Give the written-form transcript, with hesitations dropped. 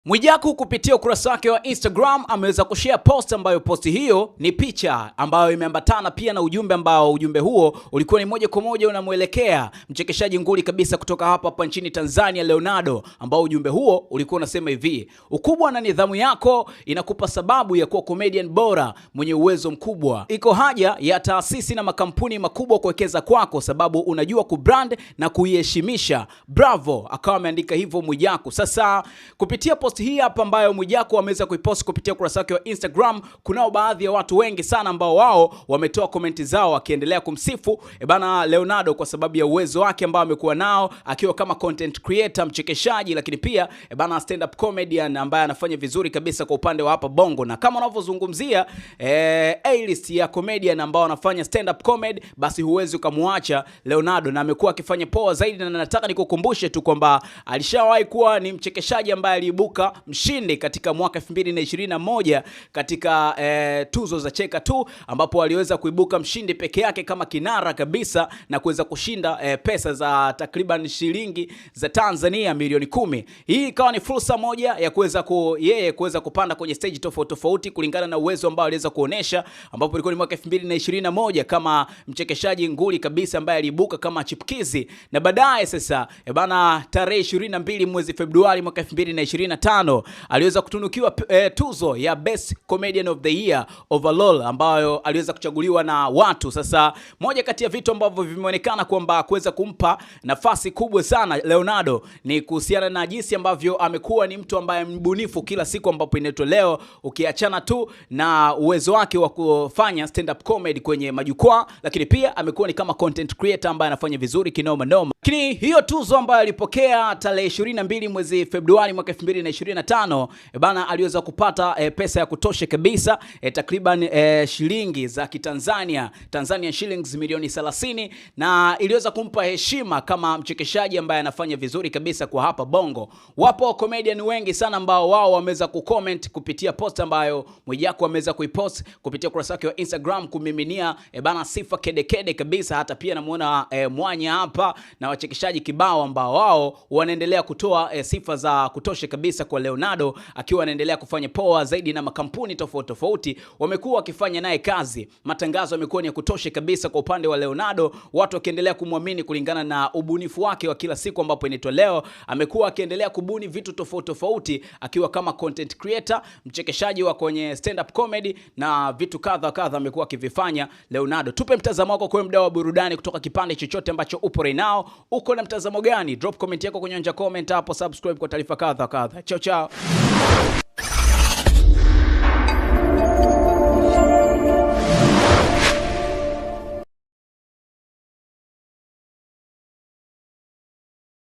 Mwijaku kupitia ukurasa wake wa Instagram ameweza kushare post ambayo posti hiyo ni picha ambayo imeambatana pia na ujumbe huo ulikuwa ni moja kwa moja unamuelekea mchekeshaji nguli kabisa kutoka hapa nchini Tanzania Leonardo, ambao ujumbe huo ulikuwa unasema hivi: ukubwa na nidhamu yako inakupa sababu ya kuwa comedian bora mwenye uwezo mkubwa. Iko haja ya taasisi na makampuni makubwa kuwekeza kwako, sababu unajua kubrand na kuiheshimisha. Bravo. Akawa ameandika hivyo Mwijaku. Sasa kupitia post hii hapa ambayo Mwijaku ameweza kuipost kupitia ukurasa wake wa Instagram, kunao baadhi ya watu wengi sana ambao wao wametoa komenti zao wakiendelea kumsifu bana Leonardo kwa sababu ya uwezo wake ambao amekuwa nao akiwa kama content creator, mchekeshaji, lakini pia bana stand up comedian ambaye anafanya vizuri kabisa kwa upande wa hapa Bongo. Na kama unavyozungumzia A-list ya comedian ambao wanafanya stand up comedy, basi huwezi ukamwacha Leonardo, na amekuwa akifanya poa zaidi. Na nataka nikukumbushe tu kwamba alishawahi kuwa ni mchekeshaji ambaye aliibuka mshindi katika mwaka 2021 katika tuzo za Cheka Tu, ambapo aliweza kuibuka mshindi peke yake kama kinara kabisa na kuweza kushinda pesa za takriban shilingi za Tanzania milioni 10. Hii ikawa ni fursa moja ya kuweza kupanda kwenye stage tofauti kulingana na uwezo ambao aliweza kuonesha, ambapo ilikuwa ni mwaka 2021 kama mchekeshaji nguli kabisa ambaye aliibuka kama chipukizi. Na baadaye sasa bana tarehe 22 mwezi Februari mwaka 2025 aliweza kutunukiwa tuzo ya Best Comedian of the Year overall, ambayo aliweza kuchaguliwa na watu. Sasa moja kati ya vitu ambavyo vimeonekana kwamba kuweza kumpa nafasi kubwa sana Leonardo ni kuhusiana na jinsi ambavyo amekuwa ni mtu ambaye mbunifu kila siku ambapo inatolewa, ukiachana tu na uwezo wake wa kufanya stand up comedy kwenye majukwaa, lakini pia amekuwa ni kama content creator ambaye anafanya vizuri kinoma noma. Lakini hiyo tuzo ambayo alipokea tarehe 22 mwezi Februari mwaka 2025 bana aliweza kupata pesa ya kutosha kabisa, takriban shilingi za Tanzania shillings milioni 30, na iliweza kumpa heshima kama mchekeshaji ambaye anafanya vizuri kabisa kwa hapa Bongo. Wapo comedian wengi sana ambao wao wameweza kucomment kupitia post ambayo Mwijaku ameweza kuipost kupitia ukurasa wake wa Instagram kumiminia bana sifa kedekede kabisa. Hata pia namuona Mwanya hapa na wachekeshaji kibao ambao wao wanaendelea kutoa sifa za kutosha kabisa kwa Leonardo, akiwa anaendelea kufanya poa zaidi, na makampuni tofauti wamekuwa wakifanya naye kazi. Matangazo yamekuwa ni ya kutosha kabisa kwa upande wa Leonardo, watu wakiendelea kumwamini kulingana na ubunifu wake wa kila siku, ambapo leo amekuwa akiendelea kubuni vitu tofauti akiwa kama content creator, mchekeshaji wa kwenye stand up comedy na vitu kadha amekuwa akivifanya Leonardo. Tupe mtazamo wako kwa mdau wa burudani kutoka kipande chochote ambacho upo right now. Uko na mtazamo gani? Drop comment yako kwenye comment hapo, subscribe kwa taarifa kadha. Chao.